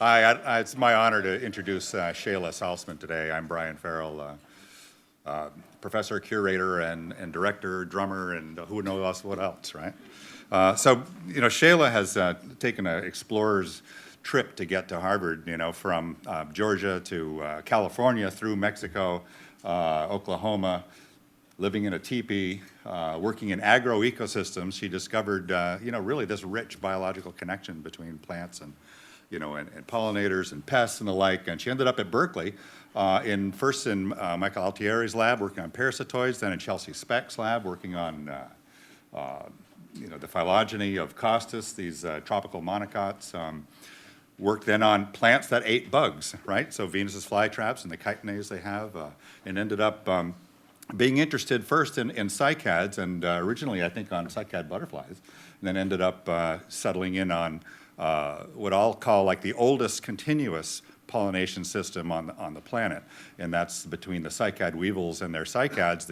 Hi, it's my honor to introduce Shayla Salzman today. I'm Brian Farrell, professor, curator, and director, drummer, and who knows what else, right? Shayla has taken an explorer's trip to get to Harvard, from Georgia to California through Mexico, Oklahoma, living in a teepee, working in agro-ecosystems. She discovered, really this rich biological connection between plants and pollinators and pests and the like. And she ended up at Berkeley, first in Michael Altieri's lab working on parasitoids, then in Chelsea Speck's lab working on the phylogeny of Costus, these tropical monocots. Worked then on plants that ate bugs, right? So Venus's flytraps and the chitinase they have, and ended up being interested first in cycads, and originally I think on cycad butterflies, and then ended up settling in on what I'll call like the oldest continuous pollination system on the planet, and that's between the cycad weevils and their cycads.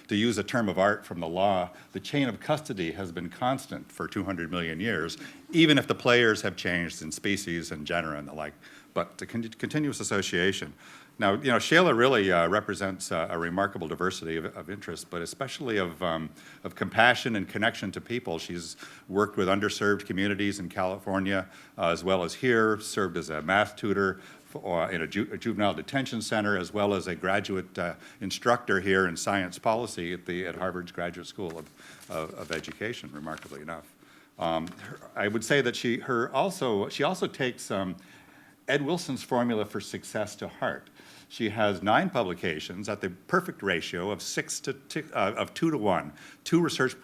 To use a term of art from the law, the chain of custody has been constant for 200 million years, even if the players have changed in species and genera and the like, but the continuous association. Now, Shayla really represents a remarkable diversity of interests, but especially of compassion and connection to people. She's worked with underserved communities in California, as well as here, served as a math tutor in a juvenile detention center, as well as a graduate instructor here in science policy at Harvard's Graduate School of Education, remarkably enough. I would say that she also takes Ed Wilson's formula for success to heart. She has 9 publications at the perfect ratio of 2 to 1, 2 research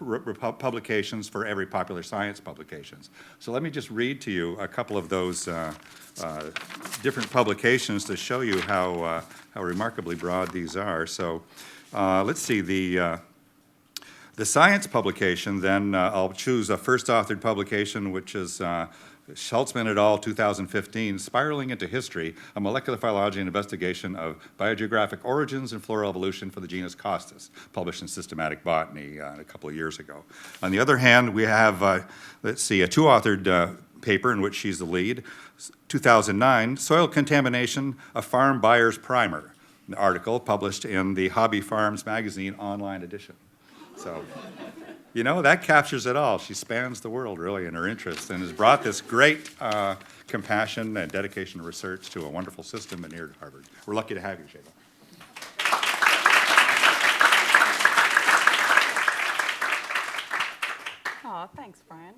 publications for every popular science publications. So let me just read to you a couple of those different publications to show you how remarkably broad these are. So let's see, the science publication, then I'll choose a first authored publication, which is Salzman et al., 2015, Spiraling into History, a molecular phylogeny and investigation of biogeographic origins and floral evolution for the genus Costus, published in Systematic Botany a couple of years ago. On the other hand, we have, let's see, a 2-authored paper in which she's the lead, 2009, Soil Contamination, a Farm Buyer's Primer, an article published in the Hobby Farms magazine online edition. So, that captures it all. She spans the world, really, in her interests, and has brought this great compassion and dedication to research to a wonderful system and here at Harvard. We're lucky to have you, Shayla. Oh, thanks, Brian.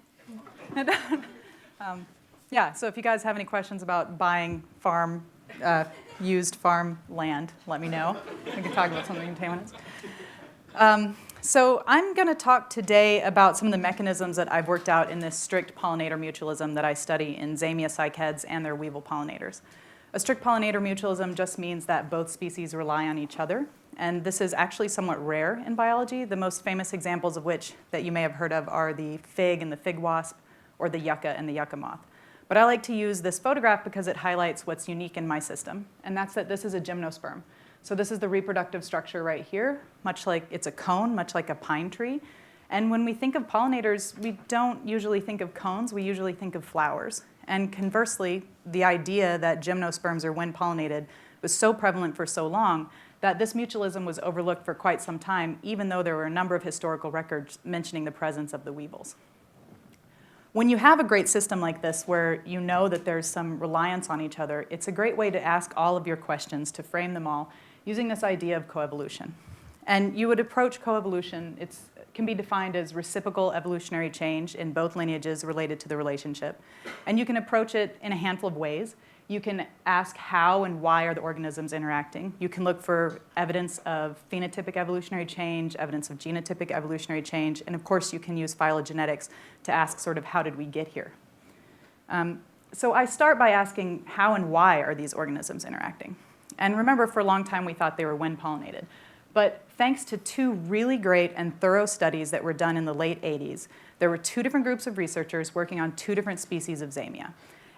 So if you guys have any questions about buying used farm land, let me know. We can talk about something in 10 minutes. So I'm going to talk today about some of the mechanisms that I've worked out in this strict pollinator mutualism that I study in Zamia cycads and their weevil pollinators. A strict pollinator mutualism just means that both species rely on each other, and this is actually somewhat rare in biology. The most famous examples of which that you may have heard of are the fig and the fig wasp, or the yucca and the yucca moth. But I like to use this photograph because it highlights what's unique in my system, and that's that this is a gymnosperm. So this is the reproductive structure right here, much like it's a cone, much like a pine tree. And when we think of pollinators, we don't usually think of cones, we usually think of flowers. And conversely, the idea that gymnosperms are wind pollinated was so prevalent for so long that this mutualism was overlooked for quite some time, even though there were a number of historical records mentioning the presence of the weevils. When you have a great system like this where you know that there's some reliance on each other, it's a great way to ask all of your questions, to frame them all, using this idea of coevolution. And you would approach coevolution, it can be defined as reciprocal evolutionary change in both lineages related to the relationship. And you can approach it in a handful of ways. You can ask how and why are the organisms interacting. You can look for evidence of phenotypic evolutionary change, evidence of genotypic evolutionary change, and of course you can use phylogenetics to ask sort of how did we get here. So I start by asking how and why are these organisms interacting? And remember, for a long time we thought they were wind pollinated. But thanks to 2 really great and thorough studies that were done in the late 80s, there were 2 different groups of researchers working on 2 different species of Zamia.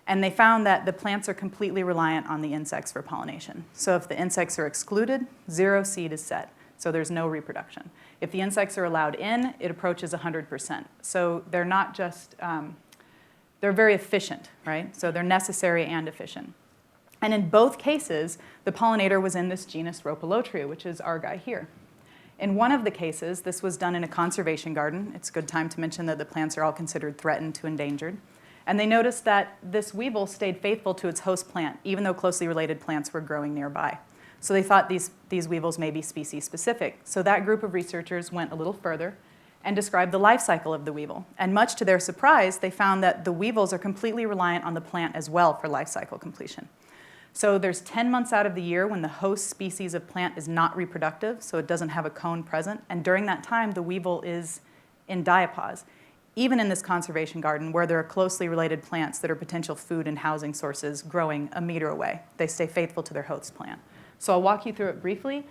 And they found that the plants are completely reliant on the insects for pollination. So if the insects are excluded, 0 seed is set. So there's no reproduction. If the insects are allowed in, it approaches 100%. So they're not just they're very efficient, right? So they're necessary and efficient. And in both cases, the pollinator was in this genus Rhopalotria, which is our guy here. In one of the cases, this was done in a conservation garden. It's a good time to mention that the plants are all considered threatened to endangered. And they noticed that this weevil stayed faithful to its host plant, even though closely related plants were growing nearby. So they thought these weevils may be species specific. So that group of researchers went a little further and described the life cycle of the weevil. And much to their surprise, they found that the weevils are completely reliant on the plant as well for life cycle completion. So there's 10 months out of the year when the host species of plant is not reproductive, so it doesn't have a cone present. And during that time, the weevil is in diapause. Even in this conservation garden where there are closely related plants that are potential food and housing sources growing a meter away, they stay faithful to their host plant. So I'll walk you through it briefly.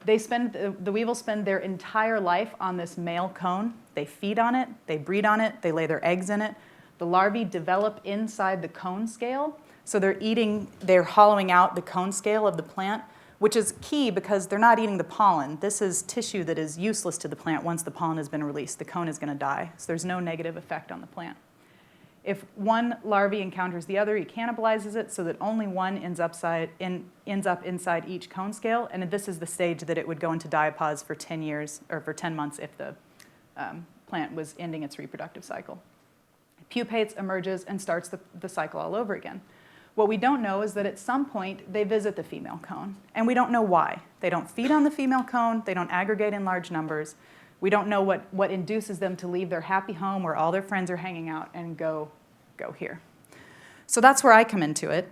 The weevils spend their entire life on this male cone. They feed on it, they breed on it, they lay their eggs in it. The larvae develop inside the cone scale. So they're hollowing out the cone scale of the plant, which is key because they're not eating the pollen. This is tissue that is useless to the plant once the pollen has been released. The cone is going to die, so there's no negative effect on the plant. If one larvae encounters the other, he cannibalizes it so that only one ends up inside each cone scale, and this is the stage that it would go into diapause for 10 years, or for 10 months if the plant was ending its reproductive cycle. It pupates, emerges, and starts the cycle all over again. What we don't know is that at some point they visit the female cone, and we don't know why. They don't feed on the female cone, they don't aggregate in large numbers. We don't know what induces them to leave their happy home where all their friends are hanging out and go here. So that's where I come into it.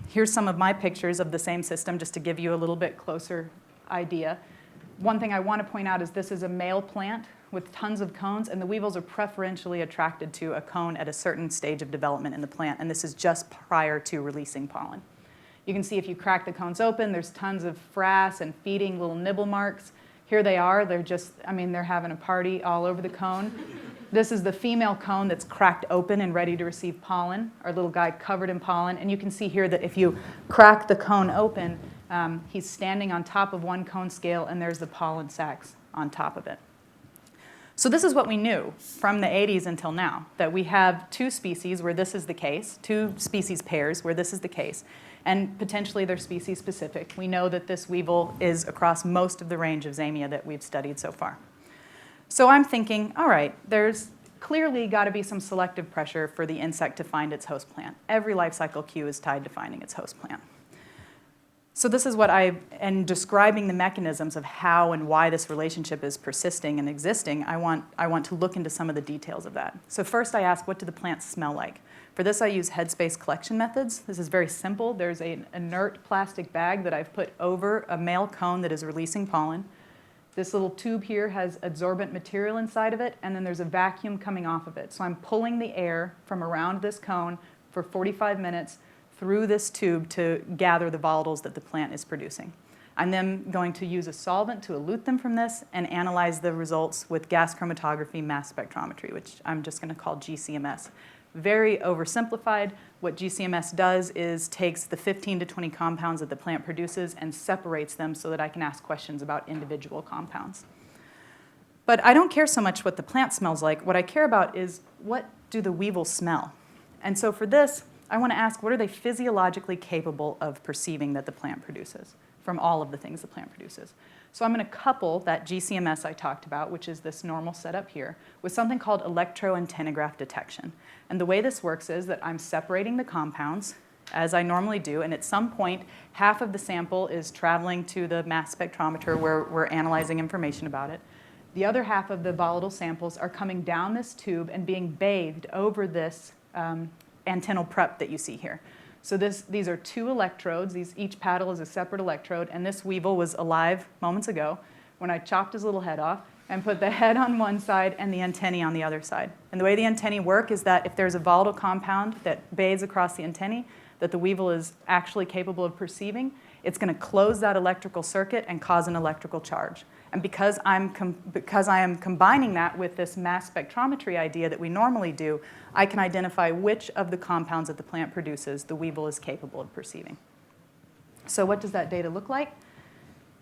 Here's some of my pictures of the same system just to give you a little bit closer idea. One thing I want to point out is this is a male plant with tons of cones, and the weevils are preferentially attracted to a cone at a certain stage of development in the plant, and this is just prior to releasing pollen. You can see if you crack the cones open, there's tons of frass and feeding little nibble marks. Here they are, they're having a party all over the cone. This is the female cone that's cracked open and ready to receive pollen, our little guy covered in pollen, and you can see here that if you crack the cone open, he's standing on top of one cone scale, and there's the pollen sacs on top of it. So this is what we knew from the 80s until now, that we have two species where this is the case, two species pairs where this is the case, and potentially they're species specific. We know that this weevil is across most of the range of Zamia that we've studied so far. So I'm thinking, all right, there's clearly got to be some selective pressure for the insect to find its host plant. Every life cycle cue is tied to finding its host plant. So this is what and describing the mechanisms of how and why this relationship is persisting and existing, I want to look into some of the details of that. So first I ask, what do the plants smell like? For this I use headspace collection methods. This is very simple. There's an inert plastic bag that I've put over a male cone that is releasing pollen. This little tube here has adsorbent material inside of it, and then there's a vacuum coming off of it. So I'm pulling the air from around this cone for 45 minutes through this tube to gather the volatiles that the plant is producing. I'm then going to use a solvent to elute them from this and analyze the results with gas chromatography mass spectrometry, which I'm just going to call GCMS. Very oversimplified, what GCMS does is takes the 15 to 20 compounds that the plant produces and separates them so that I can ask questions about individual compounds. But I don't care so much what the plant smells like. What I care about is, what do the weevils smell? And so for this, I want to ask, what are they physiologically capable of perceiving that the plant produces from all of the things the plant produces? So I'm going to couple that GCMS I talked about, which is this normal setup here, with something called electroantennograph detection. And the way this works is that I'm separating the compounds, as I normally do, and at some point, half of the sample is traveling to the mass spectrometer where we're analyzing information about it. The other half of the volatile samples are coming down this tube and being bathed over this antennal prep that you see here. So these are two electrodes. Each paddle is a separate electrode, and this weevil was alive moments ago when I chopped his little head off and put the head on one side and the antennae on the other side. And the way the antennae work is that if there's a volatile compound that bathes across the antennae that the weevil is actually capable of perceiving, it's going to close that electrical circuit and cause an electrical charge. And because I am combining that with this mass spectrometry idea that we normally do, I can identify which of the compounds that the plant produces the weevil is capable of perceiving. So what does that data look like?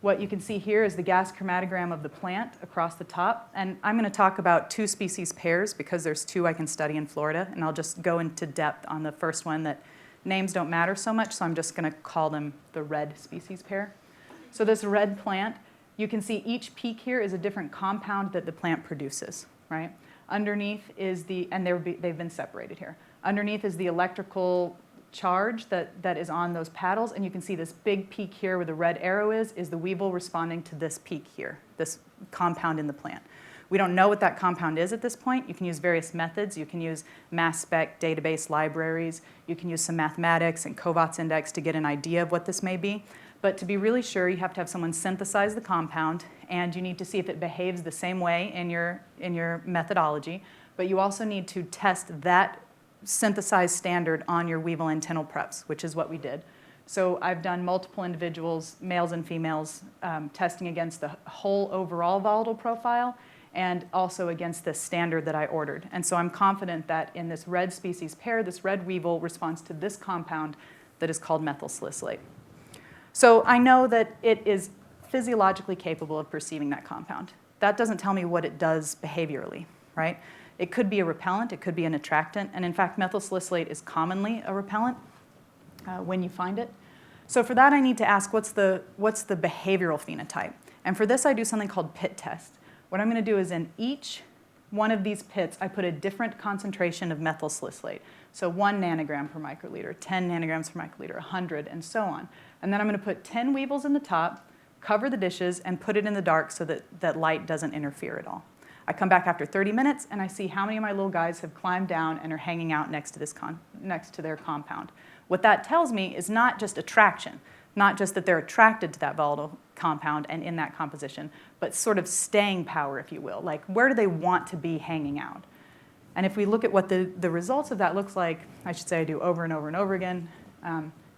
What you can see here is the gas chromatogram of the plant across the top. And I'm going to talk about 2 species pairs because there's 2 I can study in Florida. And I'll just go into depth on the first one that names don't matter so much, so I'm just going to call them the red species pair. So this red plant, you can see each peak here is a different compound that the plant produces, right? Underneath is and they've been separated here. Underneath is the electrical charge that is on those paddles, and you can see this big peak here where the red arrow is the weevil responding to this peak here, this compound in the plant. We don't know what that compound is at this point. You can use various methods. You can use mass spec database libraries. You can use some mathematics and Covatt's index to get an idea of what this may be. But to be really sure, you have to have someone synthesize the compound, and you need to see if it behaves the same way in your methodology. But you also need to test that synthesized standard on your weevil antennal preps, which is what we did. So I've done multiple individuals, males and females, testing against the whole overall volatile profile and also against the standard that I ordered. And so I'm confident that in this red species pair, this red weevil responds to this compound that is called methyl salicylate. So I know that it is physiologically capable of perceiving that compound. That doesn't tell me what it does behaviorally, right? It could be a repellent, it could be an attractant, and in fact, methyl salicylate is commonly a repellent when you find it. So for that, I need to ask, what's the behavioral phenotype? And for this, I do something called pit test. What I'm going to do is in each one of these pits, I put a different concentration of methyl salicylate. So 1 nanogram per microliter, 10 nanograms per microliter, 100, and so on. And then I'm going to put 10 weevils in the top, cover the dishes, and put it in the dark so that light doesn't interfere at all. I come back after 30 minutes, and I see how many of my little guys have climbed down and are hanging out next to their compound. What that tells me is not just attraction, not just that they're attracted to that volatile compound and in that composition, but sort of staying power, if you will. Like, where do they want to be hanging out? And if we look at what the results of that looks like, I should say I do over and over and over again,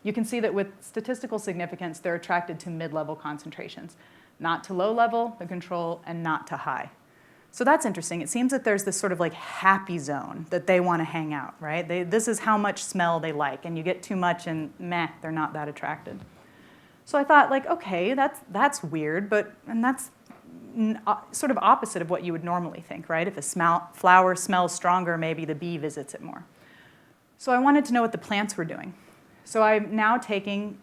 you can see that with statistical significance, they're attracted to mid-level concentrations, not to low level, the control, and not to high. So that's interesting. It seems that there's this sort of like happy zone that they want to hang out, right? This is how much smell they like, and you get too much and meh, they're not that attracted. So I thought, like, okay, that's weird, and that's sort of opposite of what you would normally think, right? If a flower smells stronger, maybe the bee visits it more. So I wanted to know what the plants were doing. So I'm now taking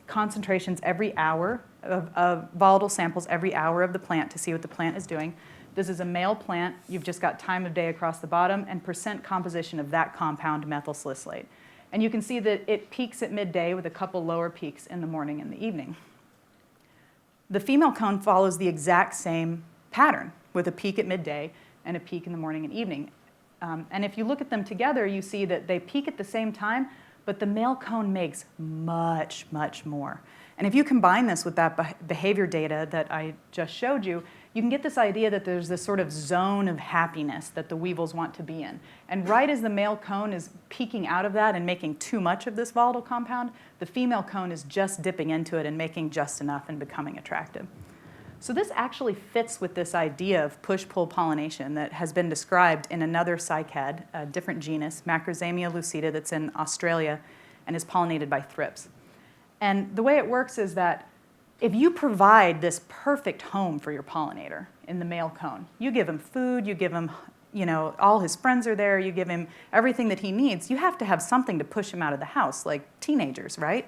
concentrations every hour of volatile samples every hour of the plant to see what the plant is doing. This is a male plant. You've just got time of day across the bottom and percent composition of that compound, methyl salicylate. And you can see that it peaks at midday with a couple lower peaks in the morning and the evening. The female cone follows the exact same pattern with a peak at midday and a peak in the morning and evening. And if you look at them together, you see that they peak at the same time, but the male cone makes much, much more. And if you combine this with that behavior data that I just showed you, you can get this idea that there's this sort of zone of happiness that the weevils want to be in. And right as the male cone is peeking out of that and making too much of this volatile compound, the female cone is just dipping into it and making just enough and becoming attractive. So this actually fits with this idea of push-pull pollination that has been described in another cycad, a different genus, Macrozemia lucida, that's in Australia and is pollinated by thrips. And the way it works is that if you provide this perfect home for your pollinator in the male cone, you give him food, you give him, all his friends are there, you give him everything that he needs, you have to have something to push him out of the house, like teenagers, right?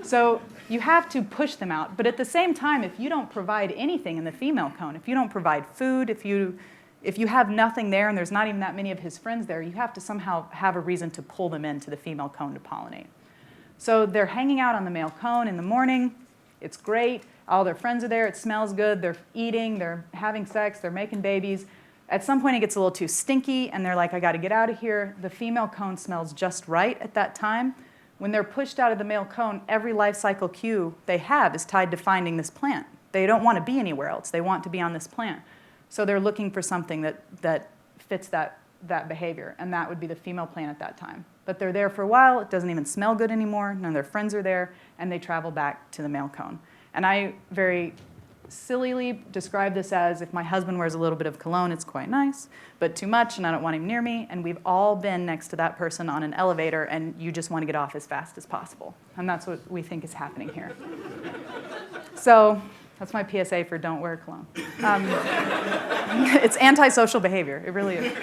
So you have to push them out. But at the same time, if you don't provide anything in the female cone, if you don't provide food, if you have nothing there and there's not even that many of his friends there, you have to somehow have a reason to pull them into the female cone to pollinate. So they're hanging out on the male cone in the morning. It's great. All their friends are there. It smells good. They're eating. They're having sex. They're making babies. At some point, it gets a little too stinky, and they're like, I got to get out of here. The female cone smells just right at that time. When they're pushed out of the male cone, every life cycle cue they have is tied to finding this plant. They don't want to be anywhere else. They want to be on this plant. So they're looking for something that fits that behavior, and that would be the female plant at that time. But they're there for a while. It doesn't even smell good anymore. None of their friends are there, and they travel back to the male cone. And I very sillily describe this as, if my husband wears a little bit of cologne, it's quite nice, but too much, and I don't want him near me. And we've all been next to that person on an elevator, and you just want to get off as fast as possible. And that's what we think is happening here. So that's my PSA for don't wear cologne. It's antisocial behavior. It really is.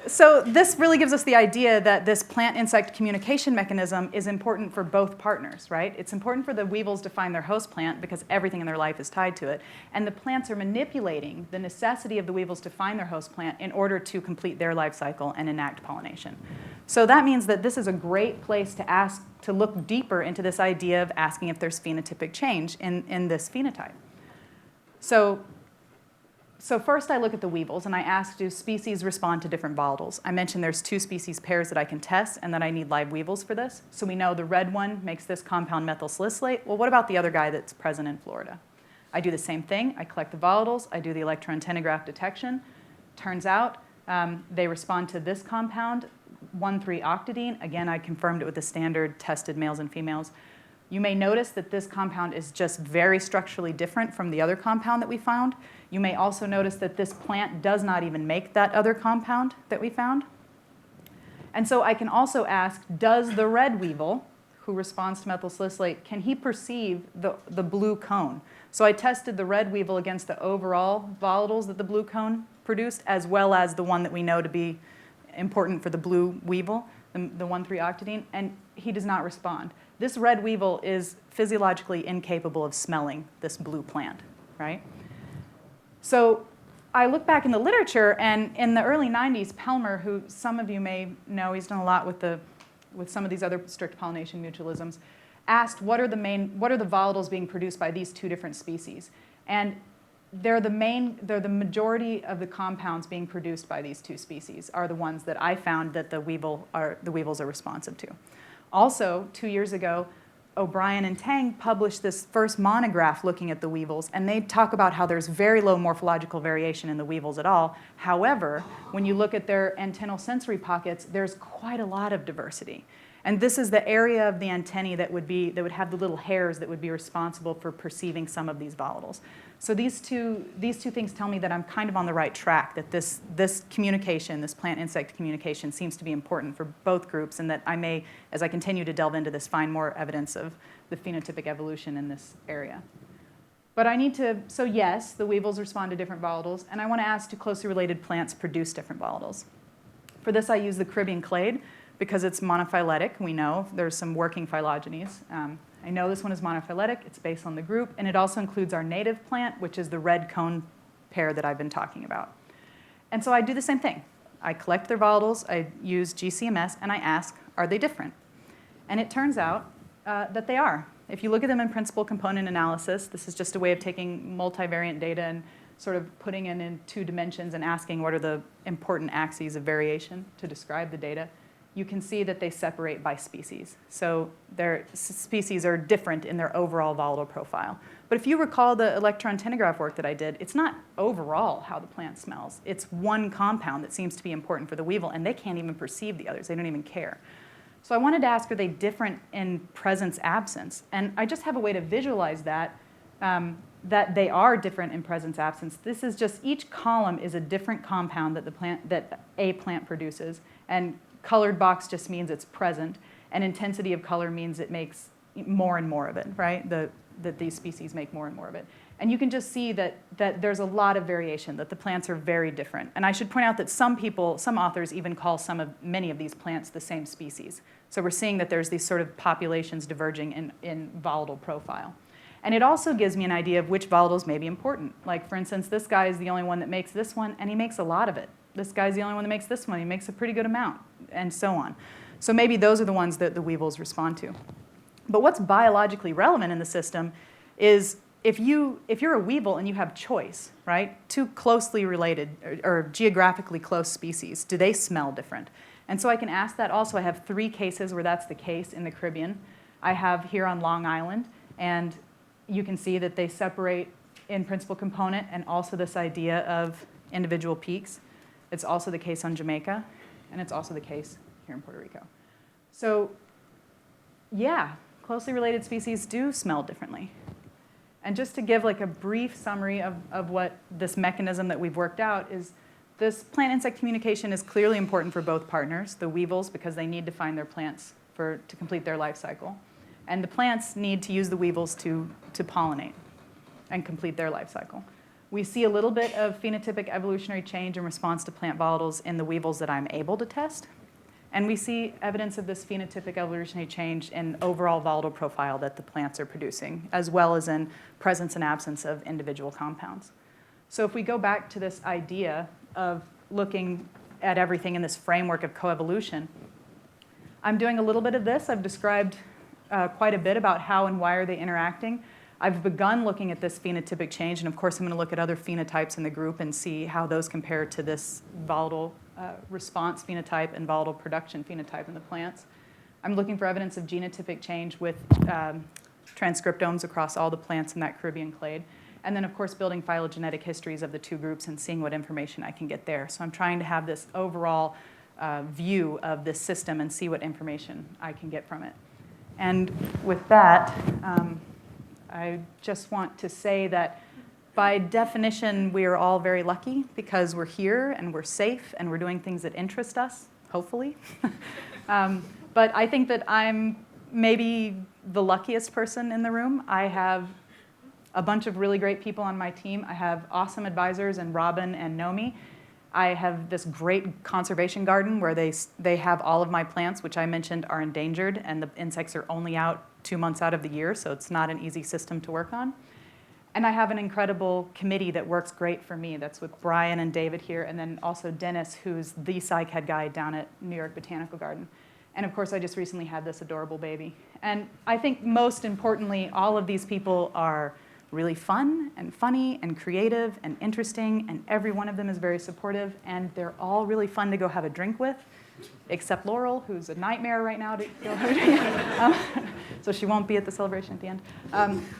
So this really gives us the idea that this plant-insect communication mechanism is important for both partners, right? It's important for the weevils to find their host plant because everything in their life is tied to it. And the plants are manipulating the necessity of the weevils to find their host plant in order to complete their life cycle and enact pollination. So that means that this is a great place to look deeper into this idea of asking if there's phenotypic change in this phenotype. So first I look at the weevils and I ask, do species respond to different volatiles? I mentioned there's 2 species pairs that I can test and that I need live weevils for this. So we know the red one makes this compound methyl salicylate. Well, what about the other guy that's present in Florida? I do the same thing. I collect the volatiles. I do the electron-tenograph detection. Turns out they respond to this compound, 1,3-octadine. Again, I confirmed it with the standard tested males and females. You may notice that this compound is just very structurally different from the other compound that we found. You may also notice that this plant does not even make that other compound that we found. And so I can also ask, does the red weevil, who responds to methyl salicylate, can he perceive the blue cone? So I tested the red weevil against the overall volatiles that the blue cone produced, as well as the one that we know to be important for the blue weevil, the 1,3-octadine, and he does not respond. This red weevil is physiologically incapable of smelling this blue plant, right? So I look back in the literature, and in the early 90s, Pelmer, who some of you may know, he's done a lot with some of these other strict pollination mutualisms, asked what are the volatiles being produced by these 2 different species? And they're the majority of the compounds being produced by these 2 species are the ones that I found that the weevils are responsive to. Also, 2 years ago, O'Brien and Tang published this first monograph looking at the weevils, and they talk about how there's very low morphological variation in the weevils at all. However, when you look at their antennal sensory pockets, there's quite a lot of diversity. And this is the area of the antennae that would have the little hairs that would be responsible for perceiving some of these volatiles. So these two things tell me that I'm kind of on the right track, that this communication, this plant-insect communication, seems to be important for both groups, and that I may, as I continue to delve into this, find more evidence of the phenotypic evolution in this area. But so yes, the weevils respond to different volatiles, and I want to ask, do closely related plants produce different volatiles? For this, I use the Caribbean clade, because it's monophyletic. We know there's some working phylogenies. I know this one is monophyletic. It's based on the group. And it also includes our native plant, which is the red cone pair that I've been talking about. And so I do the same thing. I collect their volatiles. I use GCMS. And I ask, are they different? And it turns out that they are. If you look at them in principal component analysis, this is just a way of taking multivariate data and sort of putting it in 2 dimensions and asking what are the important axes of variation to describe the data. You can see that they separate by species. So their species are different in their overall volatile profile. But if you recall the electron-tenograph work that I did, it's not overall how the plant smells. It's one compound that seems to be important for the weevil, and they can't even perceive the others. They don't even care. So I wanted to ask, are they different in presence-absence? And I just have a way to visualize that, that they are different in presence-absence. This is just, each column is a different compound that a plant produces. And colored box just means it's present, and intensity of color means it makes more and more of it, right? That these species make more and more of it. And you can just see that there's a lot of variation, that the plants are very different. And I should point out that some authors even call many of these plants the same species. So we're seeing that there's these sort of populations diverging in volatile profile. And it also gives me an idea of which volatiles may be important. Like, for instance, this guy is the only one that makes this one, and he makes a lot of it. This guy's the only one that makes this one. He makes a pretty good amount, and so on. So maybe those are the ones that the weevils respond to. But what's biologically relevant in the system is if you're a weevil and you have choice, right, 2 closely related or geographically close species, do they smell different? And so I can ask that also. I have 3 cases where that's the case in the Caribbean. I have here on Long Island, and you can see that they separate in principal component and also this idea of individual peaks. It's also the case on Jamaica, and it's also the case here in Puerto Rico. So yeah, closely related species do smell differently. And just to give like a brief summary of what this mechanism that we've worked out is, this plant-insect communication is clearly important for both partners, the weevils, because they need to find their plants to complete their life cycle, And the plants need to use the weevils to pollinate and complete their life cycle. We see a little bit of phenotypic evolutionary change in response to plant volatiles in the weevils that I'm able to test. And we see evidence of this phenotypic evolutionary change in overall volatile profile that the plants are producing, as well as in presence and absence of individual compounds. So if we go back to this idea of looking at everything in this framework of coevolution, I'm doing a little bit of this. I've described quite a bit about how and why are they interacting. I've begun looking at this phenotypic change, and of course I'm going to look at other phenotypes in the group and see how those compare to this volatile response phenotype and volatile production phenotype in the plants. I'm looking for evidence of genotypic change with transcriptomes across all the plants in that Caribbean clade. And then, of course, building phylogenetic histories of the two groups and seeing what information I can get there. So I'm trying to have this overall view of this system and see what information I can get from it. And with that, I just want to say that by definition, we are all very lucky because we're here and we're safe and we're doing things that interest us, hopefully. But I think that I'm maybe the luckiest person in the room. I have a bunch of really great people on my team. I have awesome advisors in Robin and Nomi. I have this great conservation garden where they have all of my plants, which I mentioned are endangered, and the insects are only out 2 months out of the year, so it's not an easy system to work on. And I have an incredible committee that works great for me. That's with Brian and David here, and then also Dennis, who's the psych head guy down at New York Botanical Garden. And of course, I just recently had this adorable baby. And I think most importantly, all of these people are really fun and funny and creative and interesting, and every one of them is very supportive, and they're all really fun to go have a drink with, except Laurel, who's a nightmare right now to go have a drink. So she won't be at the celebration at the end.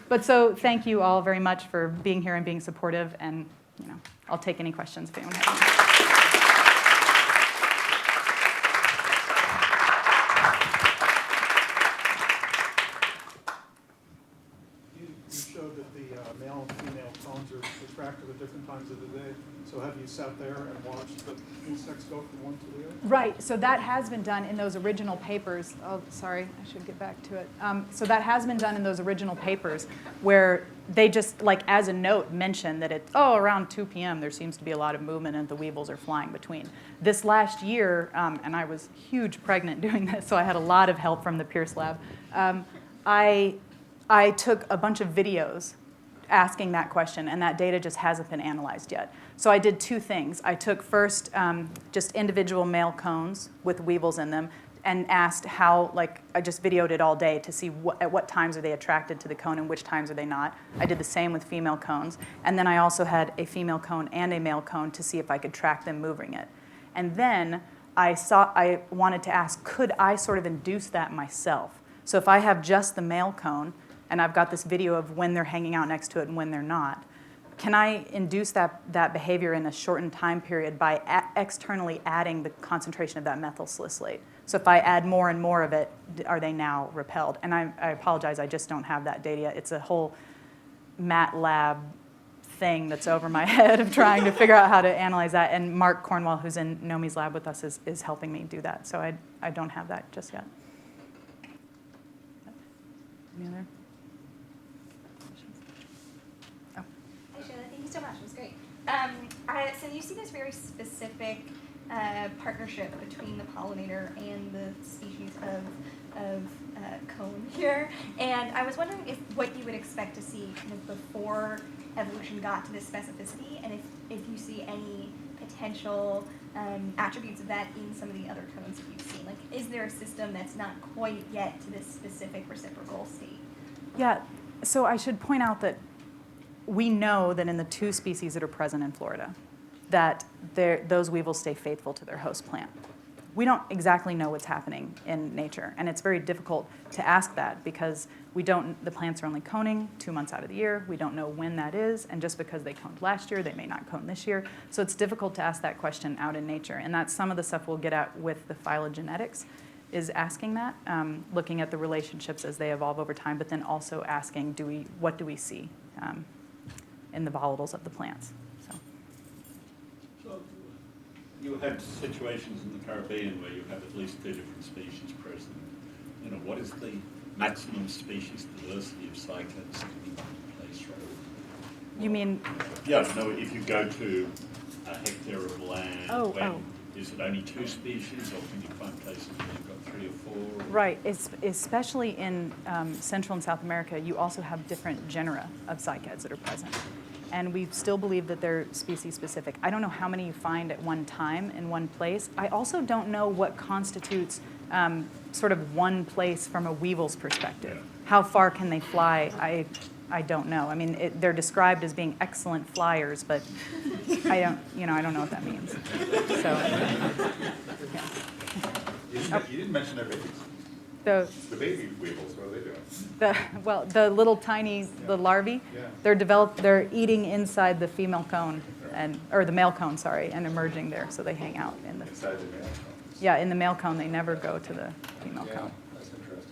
But so thank you all very much for being here and being supportive, and I'll take any questions if anyone has any. Male and female cones are attractive at different times of the day. So have you sat there and watched the insects go from one to the other? Right. So that has been done in those original papers. Oh, sorry. I should get back to it. So that has been done in those original papers where they just, like as a note, mention that around 2 p.m. there seems to be a lot of movement and the weevils are flying between. This last year, and I was huge pregnant doing this, so I had a lot of help from the Pierce lab, I took a bunch of videos asking that question, and that data just hasn't been analyzed yet. So I did 2 things. I took first just individual male cones with weevils in them and asked how, I just videoed it all day to see at what times are they attracted to the cone and which times are they not. I did the same with female cones. And then I also had a female cone and a male cone to see if I could track them moving it. And then I wanted to ask, could I sort of induce that myself? So if I have just the male cone, and I've got this video of when they're hanging out next to it and when they're not, can I induce that behavior in a shortened time period by externally adding the concentration of that methyl salicylate? So if I add more and more of it, are they now repelled? And I apologize, I just don't have that data yet. It's a whole MATLAB thing that's over my head of trying to figure out how to analyze that. And Mark Cornwall, who's in Nomi's lab with us, is helping me do that. So I don't have that just yet. Any other? Thank you so much. It was great. So you see this very specific partnership between the pollinator and the species of cone here, and I was wondering what you would expect to see kind of before evolution got to this specificity, and if you see any potential attributes of that in some of the other cones that you've seen. Like, is there a system that's not quite yet to this specific reciprocal state? Yeah. So I should point out that we know that in the 2 species that are present in Florida, that those weevils stay faithful to their host plant. We don't exactly know what's happening in nature, and it's very difficult to ask that because the plants are only coning 2 months out of the year. We don't know when that is, and just because they coned last year, they may not cone this year. So it's difficult to ask that question out in nature, and that's some of the stuff we'll get at with the phylogenetics, is asking that, looking at the relationships as they evolve over time, but then also asking, what do we see in the volatiles of the plants? So you had situations in the Caribbean where you have at least 2 different species present. What is the maximum species diversity of cycads in one place, right? You mean, Yeah, no, if you go to a hectare of land, Oh. is it only 2 species, or can you find places where you've got 3 or 4? right, especially in Central and South America, you also have different genera of cycads that are present. And we still believe that they're species specific. I don't know how many you find at one time in one place. I also don't know what constitutes sort of one place from a weevil's perspective. How far can they fly? I don't know. I mean, they're described as being excellent flyers, but I don't know what that means. So, yeah. You didn't mention their babies. The The baby weevils, what are they doing? the little tiny the larvae, Yeah. they're eating inside the female cone or the male cone, sorry, and emerging there, so they hang out in the Inside the male. yeah in the male cone. They never go to the female Yeah, cone. that's interesting.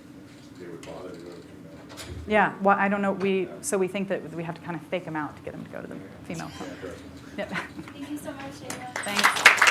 They would bother to go to the female. Yeah, well, I don't know. So we think that we have to kind of fake them out to get them to go to the female cone. Yeah, interesting. Yep. Thank you so much, Shayla. Thanks.